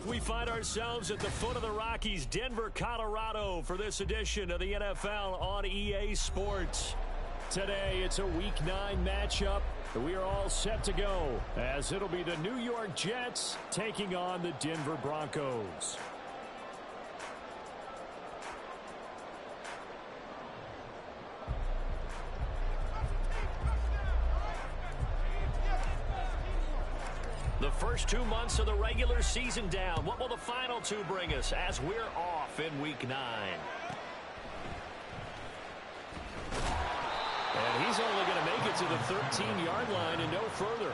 We find ourselves at the foot of the Rockies, Denver, Colorado, for this edition of the NFL on EA Sports. Today, it's a Week 9 matchup. We are all set to go, as it'll be the New York Jets taking on the Denver Broncos. The first 2 months of the regular season down. What will the final 2 bring us as we're off in Week 9? And he's only going to make it to the 13-yard line and no further.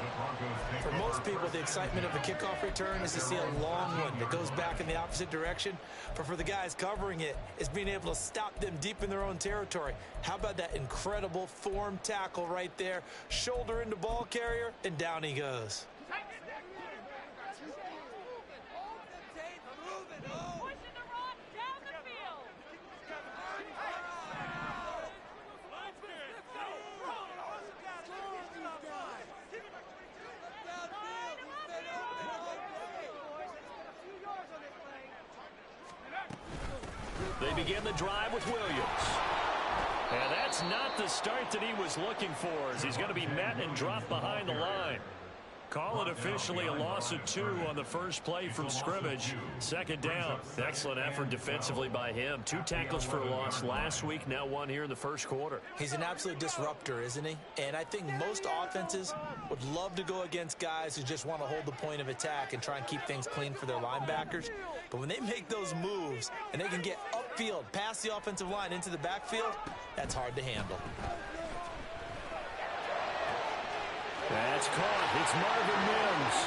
For most people, the excitement of a kickoff return is to see a long one that goes back in the opposite direction. But for the guys covering it, it's being able to stop them deep in their own territory. How about that incredible form tackle right there? Shoulder into ball carrier, and down he goes. They begin the drive with Williams. And that's not the start that he was looking for, as he's going to be met and dropped behind the line. Call it officially a loss of 2 on the first play from scrimmage. Second down. Excellent effort defensively by him. 2 tackles for a loss last week, now 1 here in the first quarter. He's an absolute disruptor, isn't he? And I think most offenses would love to go against guys who just want to hold the point of attack and try and keep things clean for their linebackers. But when they make those moves and they can get upfield, past the offensive line into the backfield, that's hard to handle. That's caught. It's Marvin Mims.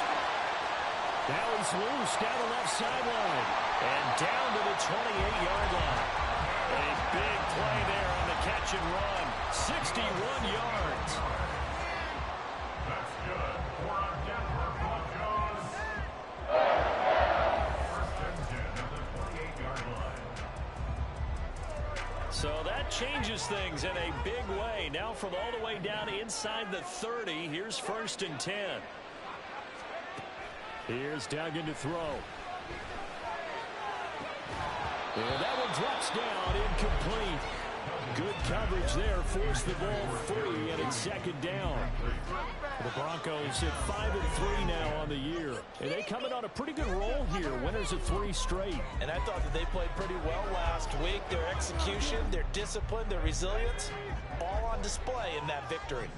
Now he's loose down the left sideline. And down to the 28-yard line. A big play there on the catch and run. 61 yards. That's good for our Denver Broncos. First and 10 at the 28-yard line. So that changes things in a big way. Now from all the way down inside the 30, here's first and 10. Here's Duggan to throw. And that one drops down, incomplete. Good coverage there, forced the ball free, and it's second down. The Broncos at 5-3 now on the year. And they coming on a pretty good roll here, winners of 3 straight. And I thought that they played pretty well last week. Their execution, their discipline, their resilience, all on display in that victory.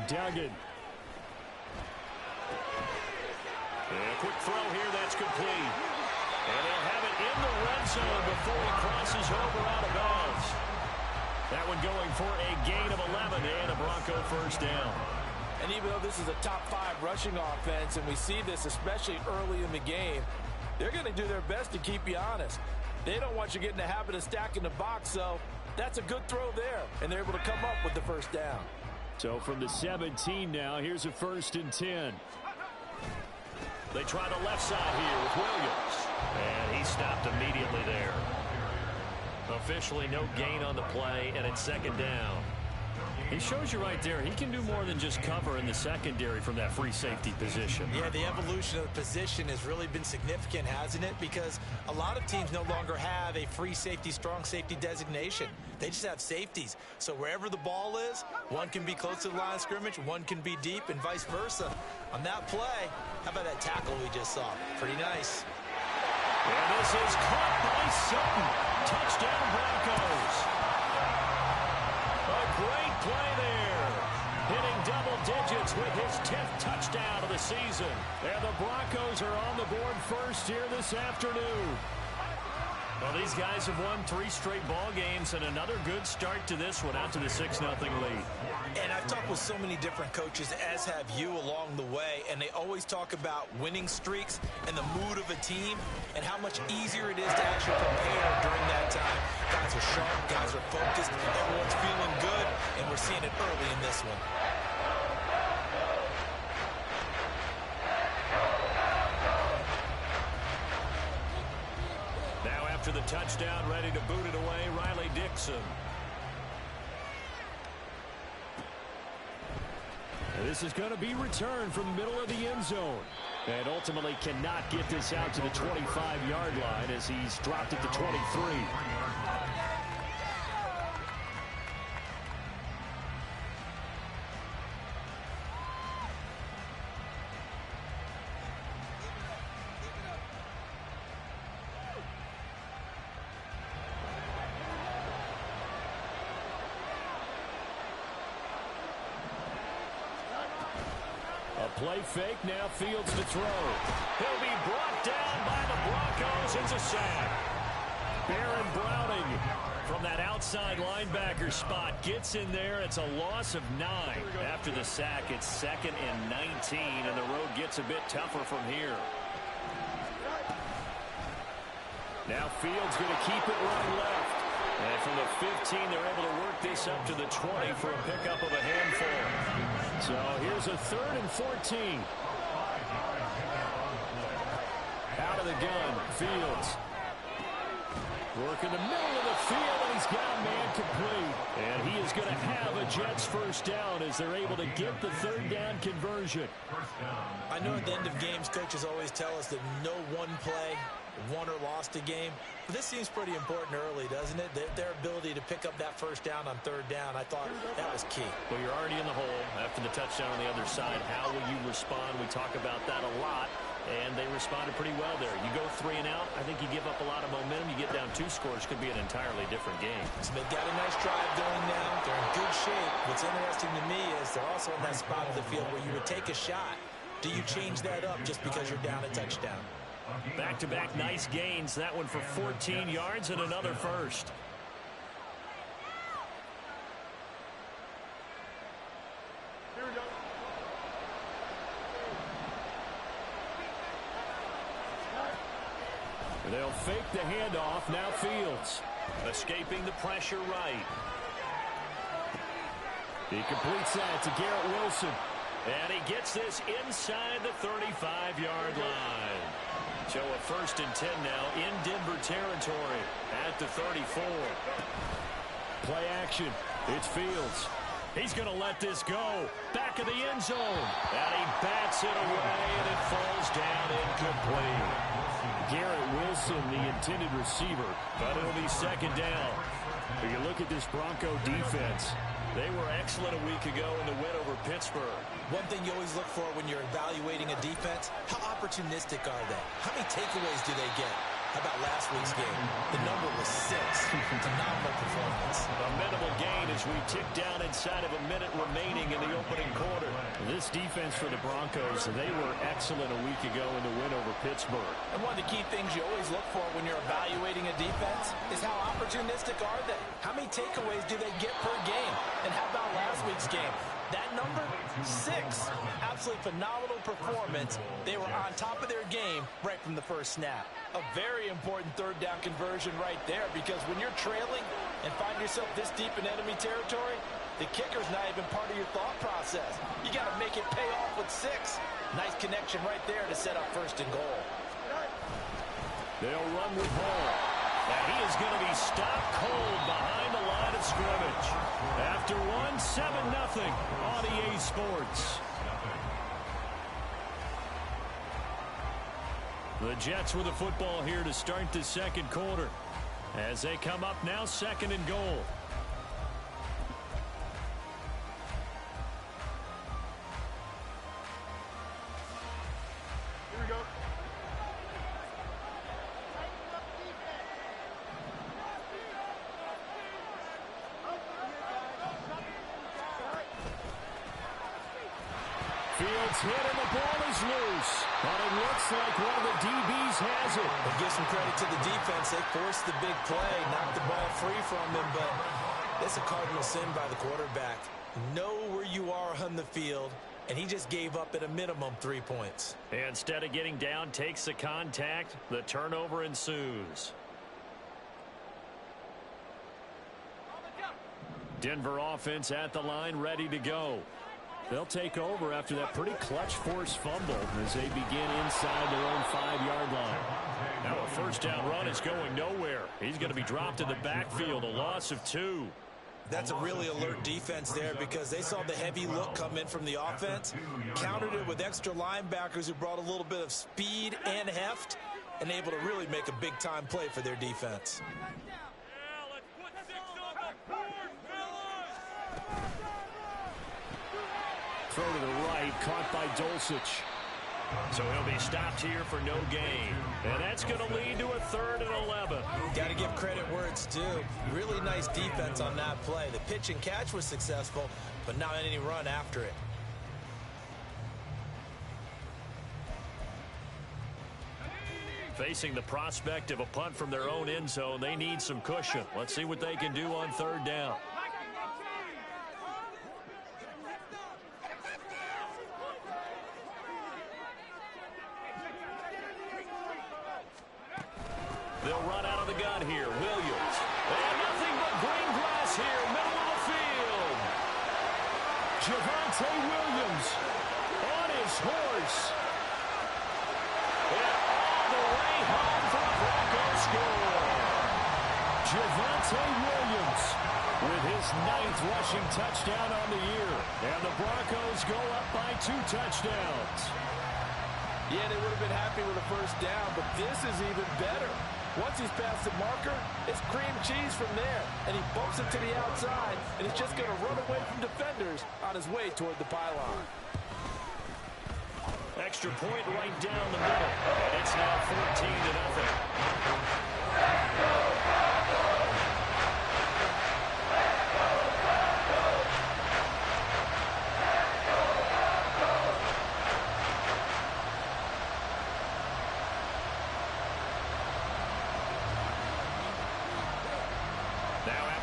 Duggan. And a quick throw here, that's complete. And they'll have it in the red zone before he crosses over out of bounds. That one going for a gain of 11 and a Bronco first down. And even though this is a top 5 rushing offense, and we see this especially early in the game, they're going to do their best to keep you honest. They don't want you to get in the habit of stacking the box, so that's a good throw there. And they're able to come up with the first down. So from the 17 now, here's a first and 10. They try the left side here with Williams. And he stopped immediately there. Officially no gain on the play, and it's second down. He shows you right there, he can do more than just cover in the secondary from that free safety position. Yeah, the evolution of the position has really been significant, hasn't it? Because a lot of teams no longer have a free safety, strong safety designation. They just have safeties. So wherever the ball is, one can be close to the line of scrimmage, one can be deep, and vice versa. On that play, how about that tackle we just saw? Pretty nice. And this is caught by Sutton. Touchdown Broncos. A great play there. Hitting double digits with his 10th touchdown of the season. And the Broncos are on the board first here this afternoon. Well, these guys have won 3 straight ball games and another good start to this one out to the 6-0 lead. And I've talked with so many different coaches, as have you along the way, and they always talk about winning streaks and the mood of a team and how much easier it is to actually prepare during that time. Guys are sharp, guys are focused, everyone's feeling good, and we're seeing it early in this one. after the touchdown, ready to boot it away, Riley Dixon. This is going to be returned from the middle of the end zone. And ultimately cannot get this out to the 25-yard line as he's dropped at the 23. Play fake, now Fields to throw. He'll be brought down by the Broncos. It's a sack. Baron Browning from that outside linebacker spot gets in there. It's a loss of 9. After the sack, it's 2nd and 19, and the road gets a bit tougher from here. Now Fields going to keep it run left. And from the 15, they're able to work this up to the 20 for a pickup of a handful. So here's a 3rd and 14. Out of the gun, Fields. Working the middle of the field, and he's got a man complete. And he is going to have a Jets first down as they're able to get the 3rd down conversion. I know at the end of games, coaches always tell us that no one play won or lost a game. But this seems pretty important early, doesn't it? Their ability to pick up that first down on 3rd down, I thought that was key. Well, you're already in the hole after the touchdown on the other side. How will you respond? We talk about that a lot, and they responded pretty well there. You go 3 and out, I think you give up a lot of momentum. You get down 2 scores, could be an entirely different game. So they've got a nice drive going now. They're in good shape. What's interesting to me is they're also in that spot of the field where you would take a shot. Do you change that up just because you're down a touchdown? Back-to-back nice gains. That one for 14 yards and another first. They'll fake the handoff. Now Fields escaping the pressure right. He completes that to Garrett Wilson. And he gets this inside the 35-yard line. So a 1st and 10 now in Denver territory at the 34. Play action. It's Fields. He's going to let this go. Back of the end zone. And he bats it away, and it falls down incomplete. Garrett Wilson, the intended receiver, but it'll be 2nd down. If you look at this Bronco defense, they were excellent a week ago in the win over Pittsburgh. One thing you always look for when you're evaluating a defense, how opportunistic are they? How many takeaways do they get? How about last week's game? The number was 6. Phenomenal performance. A minimal gain as we tick down inside of a minute remaining in the opening quarter. This defense for the Broncos, they were excellent a week ago in the win over Pittsburgh. And one of the key things you always look for when you're evaluating a defense is how opportunistic are they? How many takeaways do they get per game? And how about last week's game? That number, 6. Absolutely phenomenal performance. They were on top of their game right from the first snap. A very important 3rd down conversion right there, because when you're trailing and find yourself this deep in enemy territory, the kicker's not even part of your thought process. You got to make it pay off with 6. Nice connection right there to set up 1st and goal. They'll run with Hall. And he is going to be stopped cold behind the line of scrimmage. After 7-0 on EA Sports. The Jets with the football here to start the 2nd quarter. As they come up now, 2nd and goal. Here we go. Fields hit and the ball is loose. But it looks like one of the DBs has it. But give some credit to the defense. They forced the big play, knocked the ball free from him, but it's a cardinal sin by the quarterback. Know where you are on the field, and he just gave up at a minimum 3 points. And instead of getting down, takes the contact. The turnover ensues. Denver offense at the line, ready to go. They'll take over after that pretty clutch forced fumble as they begin inside their own 5-yard line. Now a first down run is going nowhere. He's going to be dropped in the backfield, a loss of 2. That's a really alert defense there because they saw the heavy look come in from the offense, countered it with extra linebackers who brought a little bit of speed and heft, and able to really make a big-time play for their defense. Throw to the right, caught by Dulcich. So he'll be stopped here for no gain. And that's going to lead to a 3rd and 11. Got to give credit where it's due. Really nice defense on that play. The pitch and catch was successful, but not any run after it. Facing the prospect of a punt from their own end zone, they need some cushion. Let's see what they can do on 3rd down. They'll run out of the gun here. Williams. And nothing but green grass here, middle of the field. Javonte Williams on his horse. And all the way home for a Broncos score. Javonte Williams with his 9th rushing touchdown on the year. And the Broncos go up by 2 touchdowns. Yeah, they would have been happy with a first down, but this is even better. Once he's past the marker, it's cream cheese from there. And he bumps it to the outside, and he's just going to run away from defenders on his way toward the pylon. Extra point right down the middle. And it's now 14-0.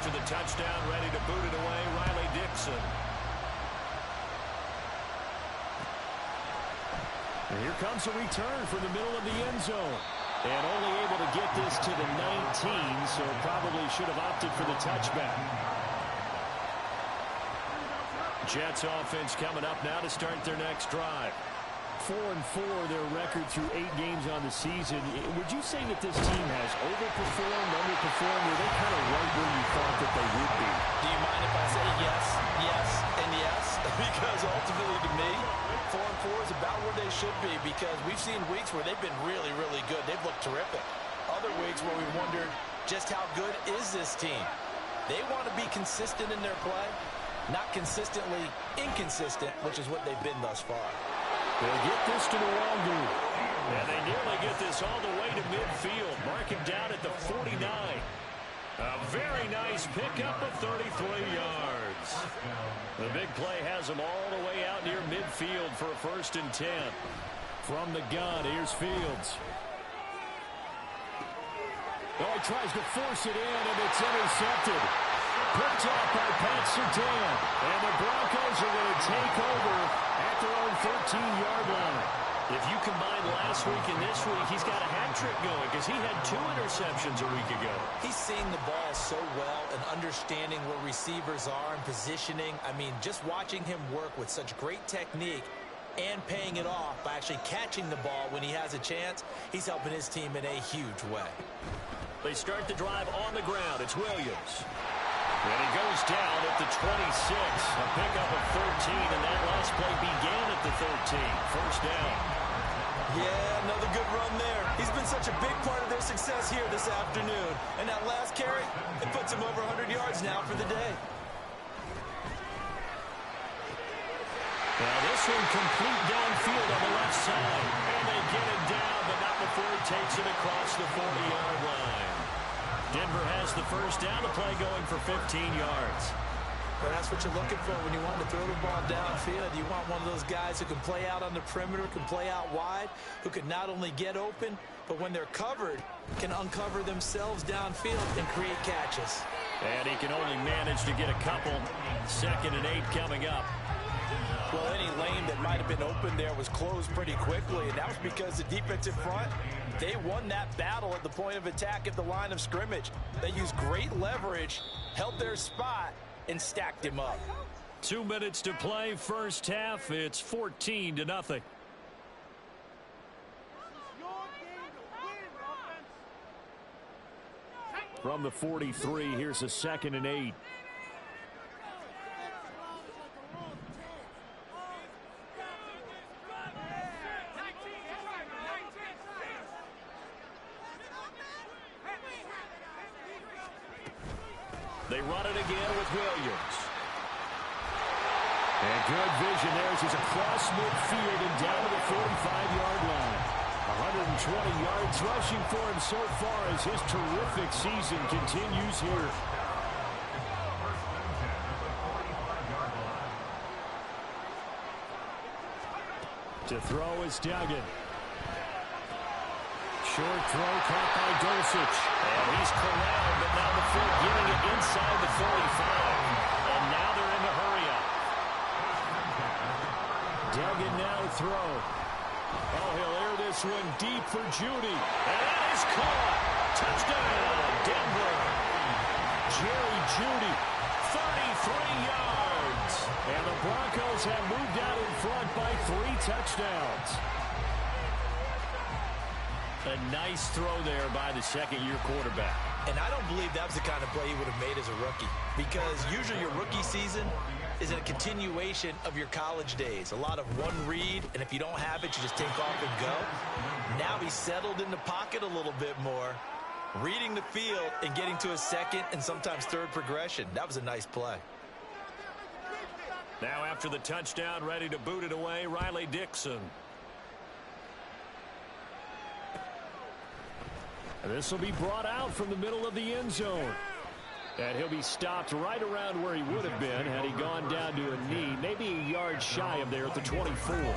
The touchdown, ready to boot it away, Riley Dixon. And here comes a return from the middle of the end zone. And only able to get this to the 19, so probably should have opted for the touchback. Jets offense coming up now to start their next drive. 4-4 their record through 8 games on the season. Would you say that this team has overperformed, underperformed, or they kind of right where you thought that they would be? Do you mind if I say yes, yes, and yes? Because ultimately to me, 4-4 is about where they should be because we've seen weeks where they've been really, really good. They've looked terrific. Other weeks where we wondered just how good is this team? They want to be consistent in their play, not consistently inconsistent, which is what they've been thus far. They'll get this to the wrong group. And they nearly get this all the way to midfield. Mark him down at the 49. A very nice pickup of 33 yards. The big play has them all the way out near midfield for a 1st and 10. From the gun, here's Fields. Oh, he tries to force it in, and it's intercepted. Picked off by Pat Surtain. And the Broncos are going to take over at their own 13-yard line. If you combine last week and this week, he's got a hat trick going because he had 2 interceptions a week ago. He's seeing the ball so well and understanding where receivers are and positioning. I mean, just watching him work with such great technique and paying it off by actually catching the ball when he has a chance, he's helping his team in a huge way. They start the drive on the ground. It's Williams. And he goes down at the 26. A pickup of 13, and that last play began at the 13. First down. Yeah, another good run there. He's been such a big part of their success here this afternoon. And that last carry, it puts him over 100 yards now for the day. Now this one complete downfield on the left side. And they get it down, but not before he takes it across the 40-yard line. Denver has the first down, the play going for 15 yards. Well, that's what you're looking for when you want to throw the ball downfield. You want one of those guys who can play out on the perimeter, can play out wide, who can not only get open, but when they're covered, can uncover themselves downfield and create catches. And he can only manage to get a couple. 2nd and 8 coming up. Well, any lane that might have been open there was closed pretty quickly, and that was because the defensive front, they won that battle at the point of attack at the line of scrimmage. They used great leverage, held their spot, and stacked him up. 2 minutes to play, first half. It's 14-0. From the 43, here's a 2nd and 8. They run it again with Williams. And good vision there as he's across midfield and down to the 45-yard line. 120 yards rushing for him so far as his terrific season continues here. To throw is Duggan. Short throw caught by Dulcich. And he's corralled, but now the full getting it inside the 45. And now they're in the hurry-up. Duggan now to throw. Oh, he'll air this one deep for Judy. And that is caught. Touchdown, Denver. Jerry Judy, 33 yards. And the Broncos have moved out in front by 3 touchdowns. A nice throw there by the second-year quarterback. And I don't believe that was the kind of play he would have made as a rookie, because usually your rookie season is a continuation of your college days. A lot of one read, and if you don't have it, you just take off and go. Now he's settled in the pocket a little bit more, reading the field and getting to a second and sometimes third progression. That was a nice play. Now after the touchdown, ready to boot it away, Riley Dixon. And this will be brought out from the middle of the end zone. And he'll be stopped right around where he would have been had he gone down to a knee, maybe a yard shy of there at the 24.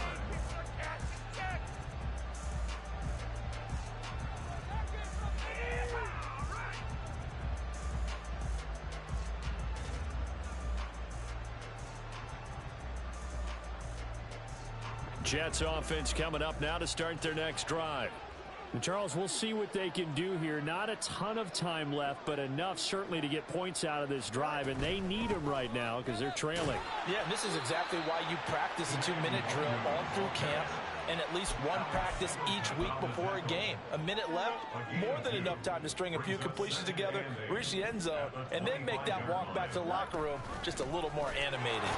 Jets offense coming up now to start their next drive. And Charles, we'll see what they can do here. Not a ton of time left, but enough certainly to get points out of this drive, and they need them right now because they're trailing. Yeah, and this is exactly why you practice a 2-minute drill all through camp and at least one practice each week before a game. A minute left, more than enough time to string a few completions together, reach the end zone, and then make that walk back to the locker room just a little more animated.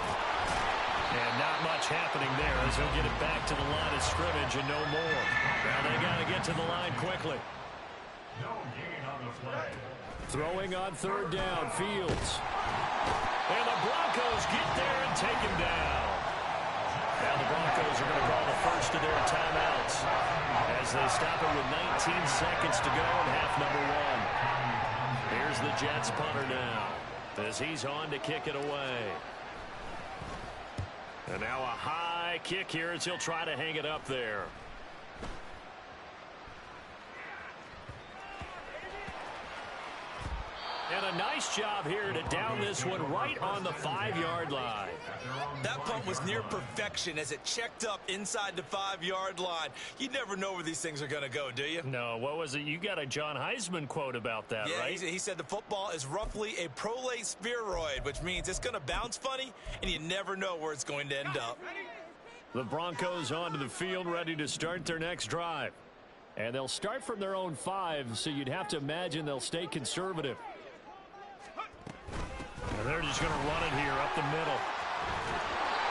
And not much happening there as he'll get it back to the line of scrimmage and no more. Now they got to get to the line quickly. Throwing on third down, Fields. And the Broncos get there and take him down. Now the Broncos are going to call the first of their timeouts as they stop it with 19 seconds to go in half number 1. Here's the Jets punter now as he's on to kick it away. And now a high kick here as he'll try to hang it up there. And a nice job here to down this one right on the 5-yard line. That punt was near perfection as it checked up inside the 5-yard line. You never know where these things are going to go, do you? No, what was it? You got a John Heisman quote about that, right? Yeah, he said the football is roughly a prolate spheroid, which means it's going to bounce funny, and you never know where it's going to end up. The Broncos onto the field, ready to start their next drive. And they'll start from their own 5, so you'd have to imagine they'll stay conservative. And they're just going to run it here up the middle.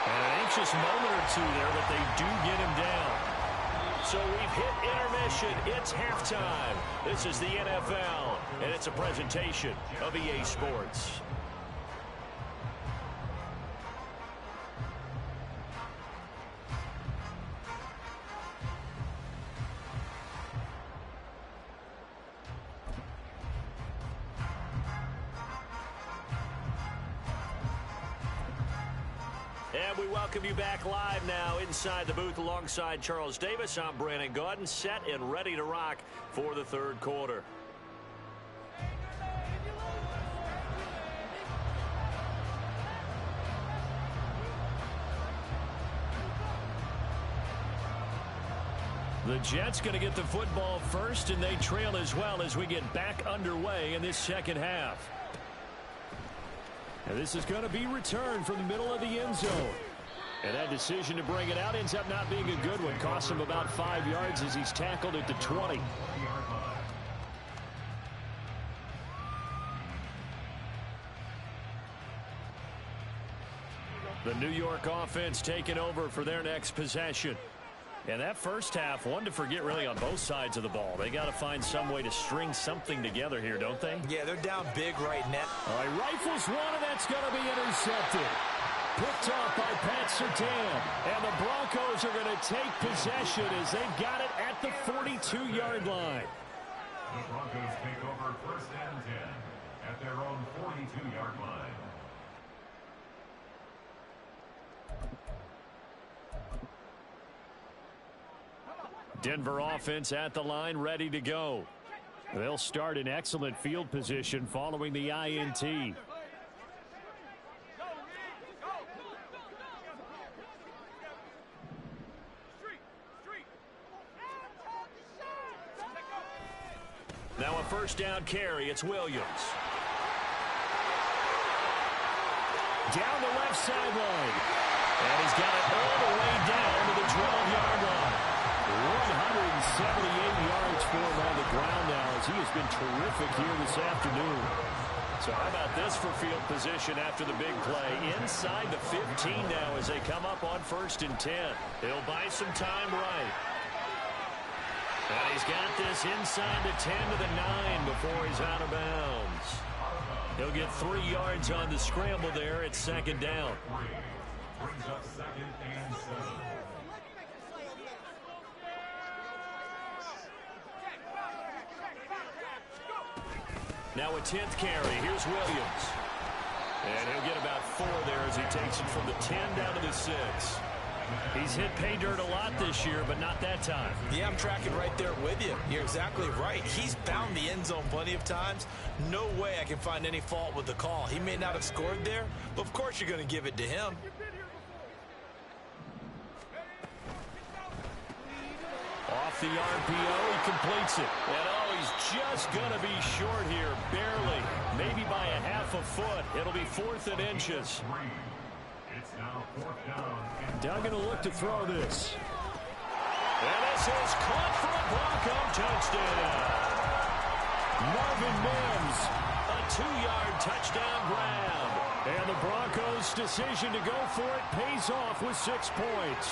And an anxious moment or two there, but they do get him down. So we've hit intermission. It's halftime. This is the NFL, and it's a presentation of EA Sports. And we welcome you back live now inside the booth alongside Charles Davis. I'm Brandon Gaudin, set and ready to rock for the third quarter. The Jets going to get the football first, and they trail as well as we get back underway in this second half. And this is going to be returned from the middle of the end zone. And that decision to bring it out ends up not being a good one. Cost him about 5 yards as he's tackled at the 20. The New York offense taking over for their next possession. And that first half, one to forget really on both sides of the ball. They got to find some way to string something together here, don't they? Yeah, they're down big right now. All right, rifles one, and that's going to be intercepted. Picked off by Pat Surtain. And the Broncos are going to take possession as they've got it at the 42-yard line. The Broncos take over 1st and 10 at their own 42-yard line. Denver offense at the line, ready to go. They'll start in excellent field position following the INT. Now a first down carry. It's Williams. Down the left sideline. And he's got it all the way down to the 12-yard line. 178 yards for him on the ground now as he has been terrific here this afternoon. So how about this for field position after the big play? Inside the 15 now as they come up on 1st and 10. He'll buy some time right. And he's got this inside the 10 to the 9 before he's out of bounds. He'll get 3 yards on the scramble there at 2nd down. Brings up 2nd and 7. Now a 10th carry. Here's Williams. And he'll get about 4 there as he takes it from the 10 down to the 6. He's hit pay dirt a lot this year, but not that time. Yeah, I'm tracking right there with you. You're exactly right. He's found the end zone plenty of times. No way I can find any fault with the call. He may not have scored there, but of course you're going to give it to him. Off the RPO, he completes it. And oh, he's just going to be short here, barely. Maybe by a half a foot. It'll be 4th and inches. It's now 4th down. Duggan will look to throw this. And this is caught for a Bronco touchdown. Marvin Mims, a 2-yard touchdown grab. And the Broncos' decision to go for it pays off with 6 points.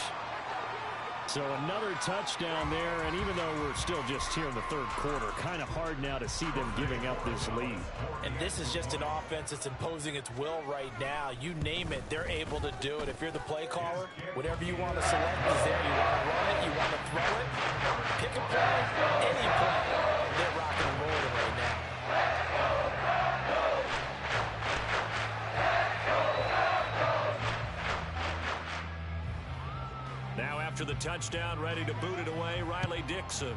So another touchdown there, and even though we're still just here in the 3rd quarter, kind of hard now to see them giving up this lead. And this is just an offense that's imposing its will right now. You name it, they're able to do it. If you're the play caller, whatever you want to select is there. You want to run it, you want to throw it, pick a play, any play. They're rocking and rolling right now. Now after the touchdown, ready to boot it away, Riley Dixon.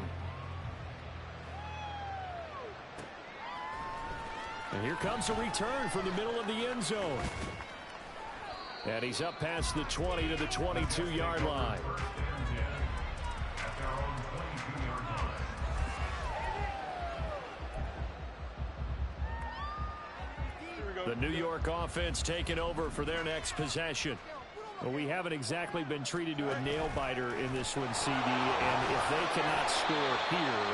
And here comes a return from the middle of the end zone. And he's up past the 20 to the 22-yard line. The New York offense taking over for their next possession. Well, we haven't exactly been treated to a nail-biter in this one, CD, and if they cannot score here,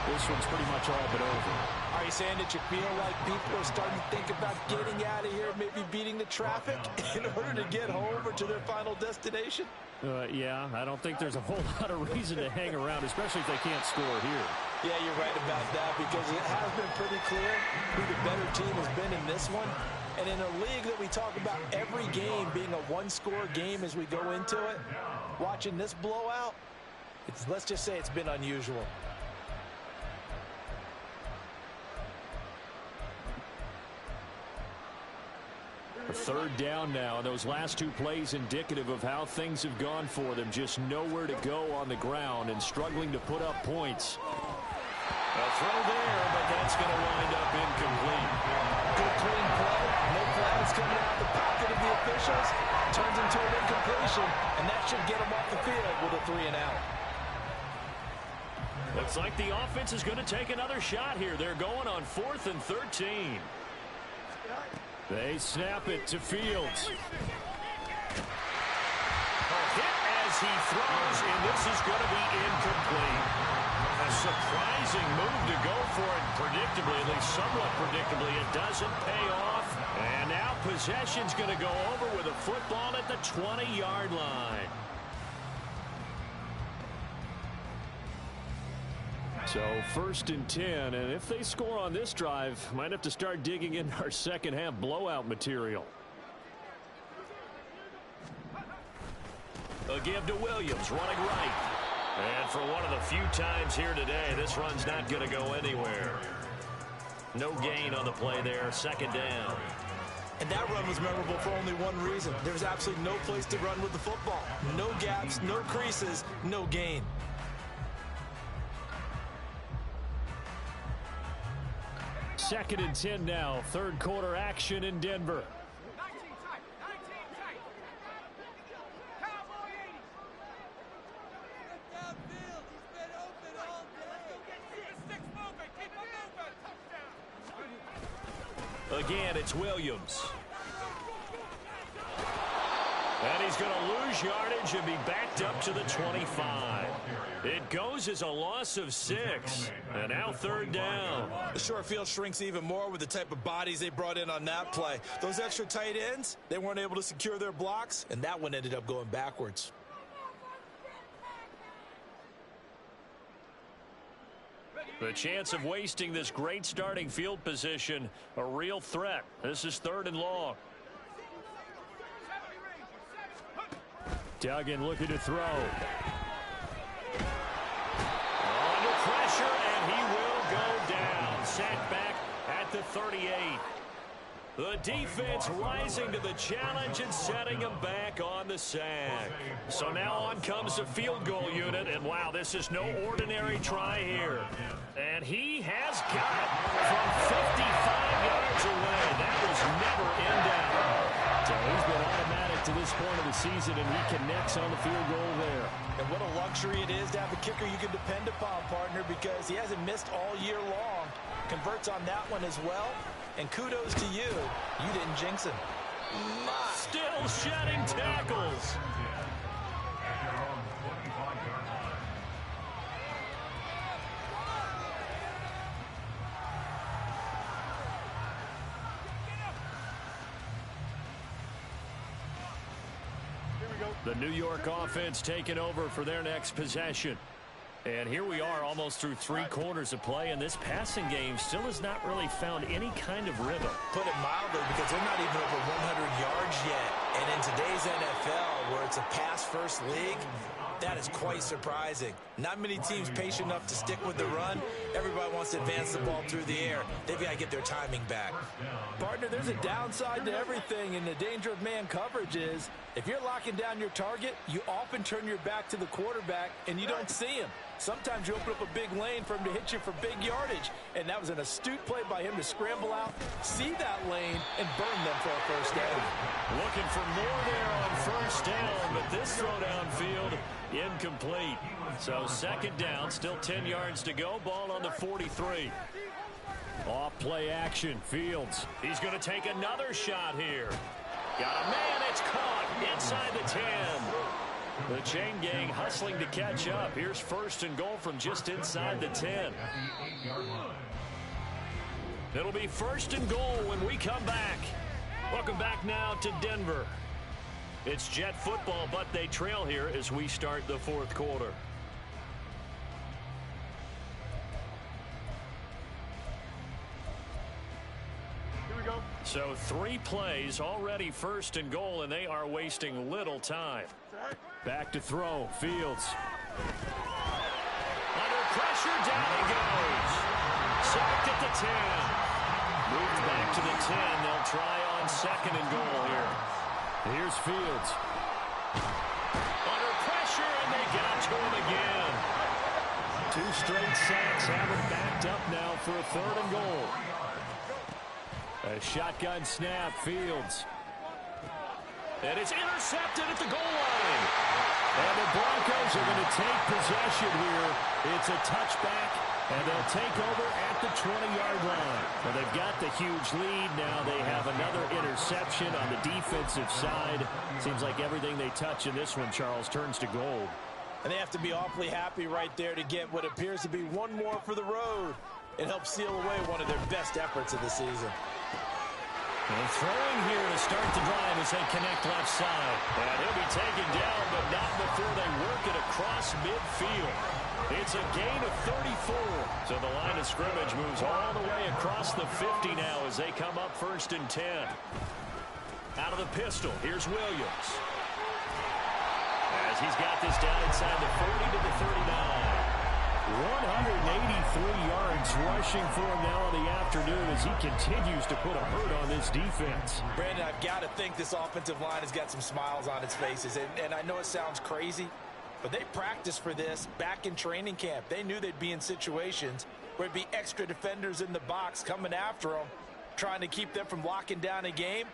this one's pretty much all but over. Are you saying that you feel like people are starting to think about getting out of here, maybe beating the traffic in order to get home or to their final destination? Yeah, I don't think there's a whole lot of reason to hang around, especially if they can't score here. Yeah, you're right about that because it has been pretty clear who the better team has been in this one. And in a league that we talk about every game being a one-score game as we go into it, watching this blowout, let's just say it's been unusual. A 3rd down now, and those last 2 plays indicative of how things have gone for them. Just nowhere to go on the ground and struggling to put up points. A throw there, but that's going to wind up incomplete. Good clean play. No flags coming out the pocket of the officials. Turns into an incompletion, and that should get them off the field with a 3 and out. Looks like the offense is going to take another shot here. They're going on 4th and 13. They snap it to Fields. A hit as he throws, and this is going to be incomplete. A surprising move to go for it predictably, at least somewhat predictably. It doesn't pay off. And now possession's going to go over with a football at the 20-yard line. So 1st and 10, and if they score on this drive, might have to start digging in our second half blowout material. A give to Williams, running right. And for one of the few times here today, this run's not going to go anywhere. No gain on the play there, 2nd down. And that run was memorable for only one reason. There was absolutely no place to run with the football. No gaps, no creases, no gain. Second and 10 now, 3rd quarter action in Denver. Again, it's Williams. And he's going to lose yardage and be backed up to the 25. It goes as a loss of 6. And now 3rd down. The short field shrinks even more with the type of bodies they brought in on that play. Those extra tight ends, they weren't able to secure their blocks, and that one ended up going backwards. The chance of wasting this great starting field position, a real threat. This is 3rd and long. Duggan looking to throw. Under pressure, and he will go down. Sacked back at the 38. The defense rising to the challenge and setting him back on the sack. So now on comes the field goal unit, and wow, this is no ordinary try here. And he has got it from 55 yards away. That was never in doubt. So he's been automatic to this point of the season, and he connects on the field goal there. And what a luxury it is to have a kicker you can depend upon, partner, because he hasn't missed all year long. Converts on that one as well. And kudos to you. You didn't jinx him. Still shedding tackles. The New York offense taking over for their next possession. And here we are almost through 3 quarters of play, and this passing game still has not really found any kind of rhythm. Put it mildly, because they're not even over 100 yards yet. And in today's NFL, where it's a pass-first league, that is quite surprising. Not many teams patient enough to stick with the run. Everybody wants to advance the ball through the air. They've got to get their timing back. Partner, there's a downside to everything, and the danger of man coverage is if you're locking down your target, you often turn your back to the quarterback, and you don't see him. Sometimes you open up a big lane for him to hit you for big yardage, and that was an astute play by him to scramble out, see that lane, and burn them for a 1st down. Looking for more there on 1st down, but this throw downfield incomplete. So 2nd down, still 10 yards to go, ball on the 43. Off play action, Fields. He's going to take another shot here. Got a man, it's caught inside the 10. The chain gang hustling to catch up. Here's 1st and goal from just inside the 10. It'll be 1st and goal when we come back. Welcome back now to Denver. It's Jet football, but they trail here as we start the 4th quarter. So 3 plays, already 1st and goal, and they are wasting little time. Back to throw, Fields. Under pressure, down he goes. Sacked at the 10. Moved back to the 10. They'll try on 2nd and goal here. Here's Fields. Under pressure, and they get to him again. 2 straight sacks have him backed up now for a 3rd and goal. A shotgun snap, Fields. And it's intercepted at the goal line. And the Broncos are going to take possession here. It's a touchback And they'll take over at the 20-yard line. Well, they've got the huge lead. Now they have another interception on the defensive side. Seems like everything they touch in this one, Charles, turns to gold. And they have to be awfully happy right there to get what appears to be one more for the road. It helps seal away one of their best efforts of the season. And throwing here to start the drive as they connect left side. And he'll be taken down, but not before they work it across midfield. It's a gain of 34. So the line of scrimmage moves all the way across the 50 now as they come up 1st and 10. Out of the pistol, here's Williams. As he's got this down inside the 40 to the 39. 183 yards rushing for him now in the afternoon as he continues to put a hurt on this defense. Brandon, I've got to think this offensive line has got some smiles on its faces. And I know it sounds crazy, but they practiced for this back in training camp. They knew they'd be in situations where it'd be extra defenders in the box coming after them, trying to keep them from locking down a game.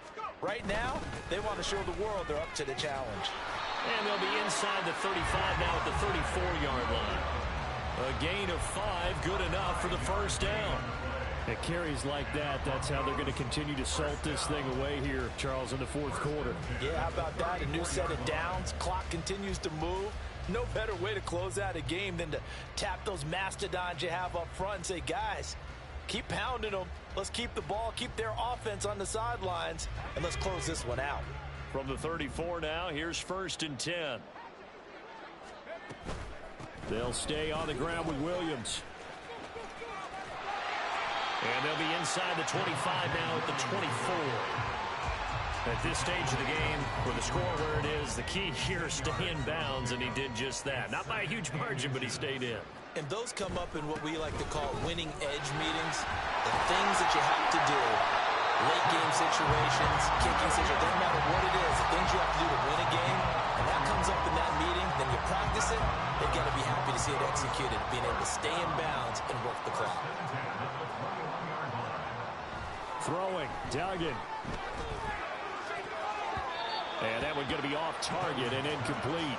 Right now, they want to show the world they're up to the challenge. And they'll be inside the 35 now at the 34-yard line. A gain of 5, good enough for the first down. At carries like that, that's how they're going to continue to salt this thing away here, Charles, in the 4th quarter. Yeah, how about that? A new set of downs. Clock continues to move. No better way to close out a game than to tap those mastodons you have up front and say, guys, keep pounding them. Let's keep the ball, keep their offense on the sidelines, and let's close this one out. From the 34 now, here's 1st and 10. They'll stay on the ground with Williams. And they'll be inside the 25 now at the 24. At this stage of the game, with the score where it is, the key here is stay in bounds, and he did just that. Not by a huge margin, but he stayed in. And those come up in what we like to call winning edge meetings. The things that you have to do, late game situations, kicking situations, doesn't matter what it is, the things you have to do to win a game, and that comes up in that meeting, then you practice it, they've got to be happy to see it executed, being able to stay in bounds and work the clock. Throwing, Duggan. And that one going to be off target and incomplete.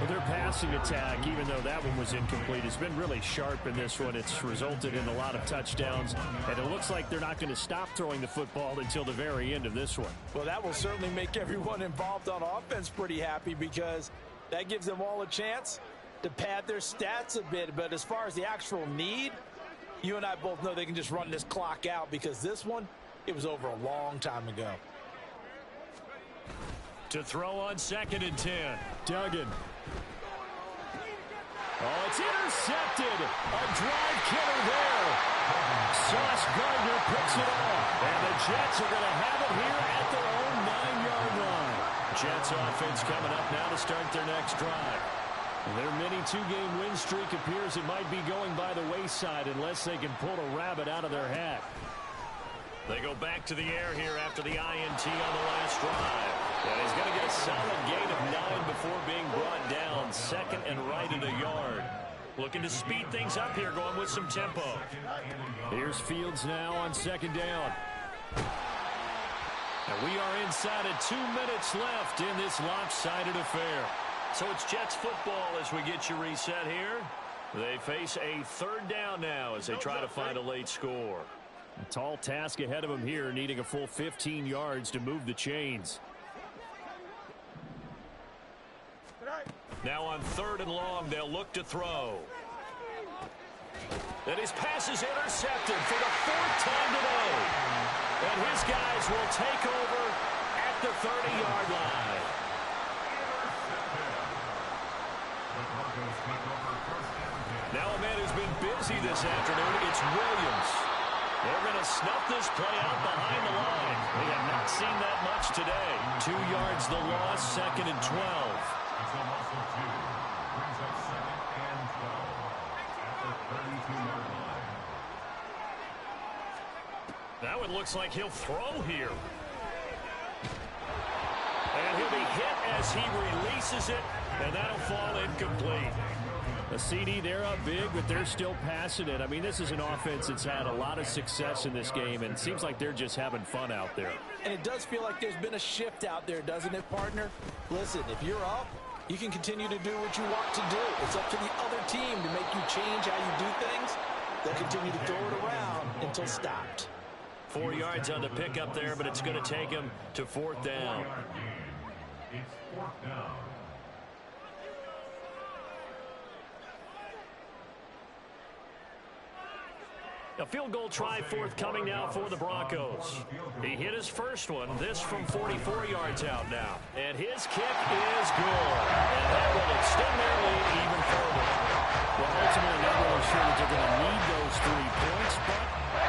Their passing attack, even though that one was incomplete, has been really sharp in this one. It's resulted in a lot of touchdowns, and it looks like they're not going to stop throwing the football until the very end of this one. Well, that will certainly make everyone involved on offense pretty happy because that gives them all a chance to pad their stats a bit. But as far as the actual need, you and I both know they can just run this clock out because this one, it was over a long time ago. To throw on 2nd and 10. Duggan. Oh, it's intercepted. A drive killer there. Sauce Gardner picks it off. And the Jets are going to have it here at their own 9-yard line. Jets offense coming up now to start their next drive. Their mini 2-game win streak appears it might be going by the wayside unless they can pull a rabbit out of their hat. They go back to the air here after the INT on the last drive. And he's going to get a solid gain of 9 before being brought down. 2nd and right at a yard. Looking to speed things up here, going with some tempo. Here's Fields now on 2nd down. And we are inside of 2 minutes left in this lopsided affair. So it's Jets football as we get you reset here. They face a 3rd down now as they try to find a late score. A tall task ahead of them here, needing a full 15 yards to move the chains. Now on 3rd and long, they'll look to throw. And his pass is intercepted for the 4th time today. And his guys will take over at the 30-yard line. Now a man who's been busy this afternoon, it's Williams. They're going to snuff this play out behind the line. We have not seen that much today. 2 yards the loss, 2nd and 12. That one looks like he'll throw here. And he'll be hit as he releases it, and that'll fall incomplete. A CD, they're up big, but they're still passing it. I mean, this is an offense that's had a lot of success in this game, and it seems like they're just having fun out there. And it does feel like there's been a shift out there, doesn't it, partner? Listen, if you're up, you can continue to do what you want to do. It's up to the other team to make you change how you do things. they'll continue to throw it around until stopped. 4 yards on the pickup there, but it's going to take him to 4th down. It's 4th down. A field goal try forthcoming now for the Broncos. He hit his first one, this from 44 yards out now. And his kick is good. And that will extend their lead even further. Well, ultimately, not really sure that they're going to need those 3 points, but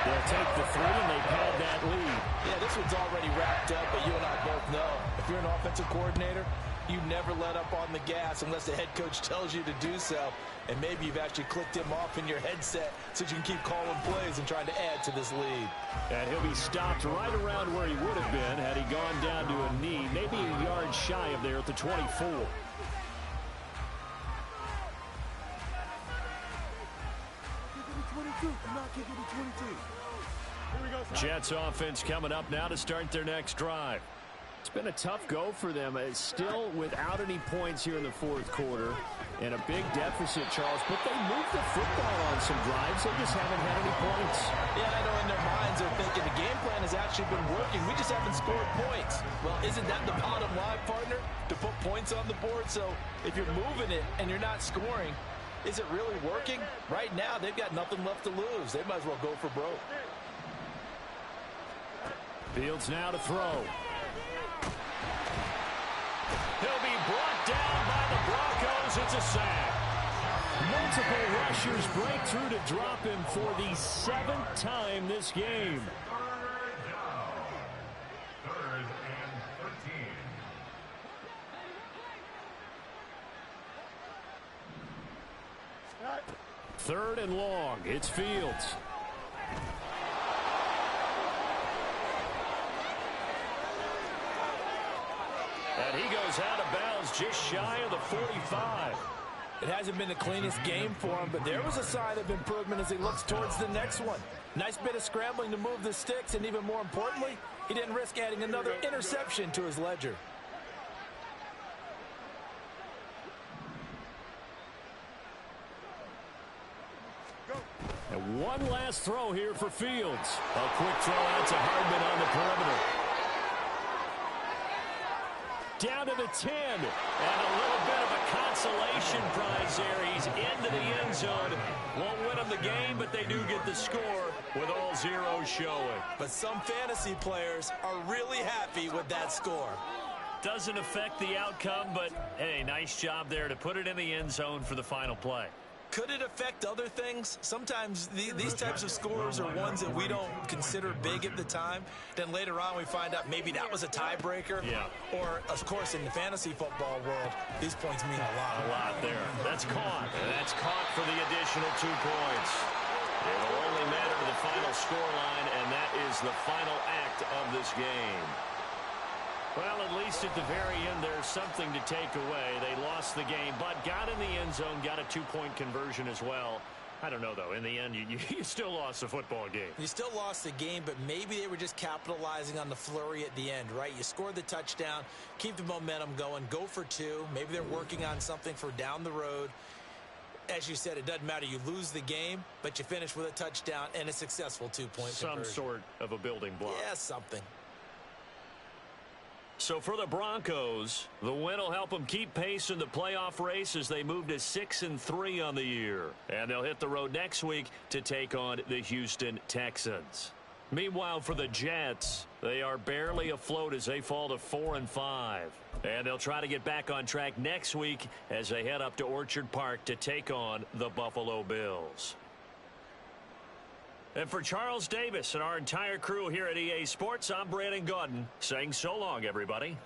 they'll take the 3 and they pad that lead. Yeah, this one's already wrapped up, but you and I both know if you're an offensive coordinator, you never let up on the gas unless the head coach tells you to do so. And maybe you've actually clicked him off in your headset so you can keep calling plays and trying to add to this lead. And he'll be stopped right around where he would have been had he gone down to a knee, maybe a yard shy of there at the 24. Jets offense coming up now to start their next drive. It's been a tough go for them. It's still without any points here in the 4th quarter and a big deficit, Charles, but they moved the football on some drives. They just haven't had any points. Yeah, I know in their minds they're thinking the game plan has actually been working. We just haven't scored points. Well, isn't that the bottom line, partner? To put points on the board. So if you're moving it and you're not scoring, is it really working? Right now, they've got nothing left to lose. They might as well go for broke. Fields now to throw. He'll be brought down by the Broncos. It's a sack. Multiple rushers break through to drop him for the 7th time this game. 3rd and 13. 3rd and long. It's Fields. And he goes out of bounds just shy of the 45. It hasn't been the cleanest game for him, but there was a sign of improvement as he looks towards the next one. Nice bit of scrambling to move the sticks, and even more importantly, he didn't risk adding another interception to his ledger. And one last throw here for Fields. A quick throw out to Hardman on the perimeter. Down to the 10. And a little bit of a consolation prize there. He's into the end zone. Won't win them the game, but they do get the score with all zeros showing. But some fantasy players are really happy with that score. Doesn't affect the outcome, but, hey, nice job there to put it in the end zone for the final play. Could it affect other things? Sometimes these types of scores are ones that we don't consider big at the time. Then later on we find out maybe that was a tiebreaker. Yeah. Or, of course, in the fantasy football world, these points mean a lot. A lot there. That's caught. And that's caught for the additional 2 points. It'll only matter to the final scoreline, and that is the final act of this game. Well, at least at the very end, there's something to take away. They lost the game, but got in the end zone, got a 2-point conversion as well. I don't know, though. In the end, you still lost the football game. You still lost the game, but maybe they were just capitalizing on the flurry at the end, right? You scored the touchdown, keep the momentum going, go for 2. Maybe they're working on something for down the road. As you said, it doesn't matter. You lose the game, but you finish with a touchdown and a successful 2-point conversion. Some sort of a building block. Yeah, something. So for the Broncos, the win will help them keep pace in the playoff race as they move to 6-3 on the year. And they'll hit the road next week to take on the Houston Texans. Meanwhile, for the Jets, they are barely afloat as they fall to 4-5. And they'll try to get back on track next week as they head up to Orchard Park to take on the Buffalo Bills. And for Charles Davis and our entire crew here at EA Sports, I'm Brandon Gaudin saying so long, everybody.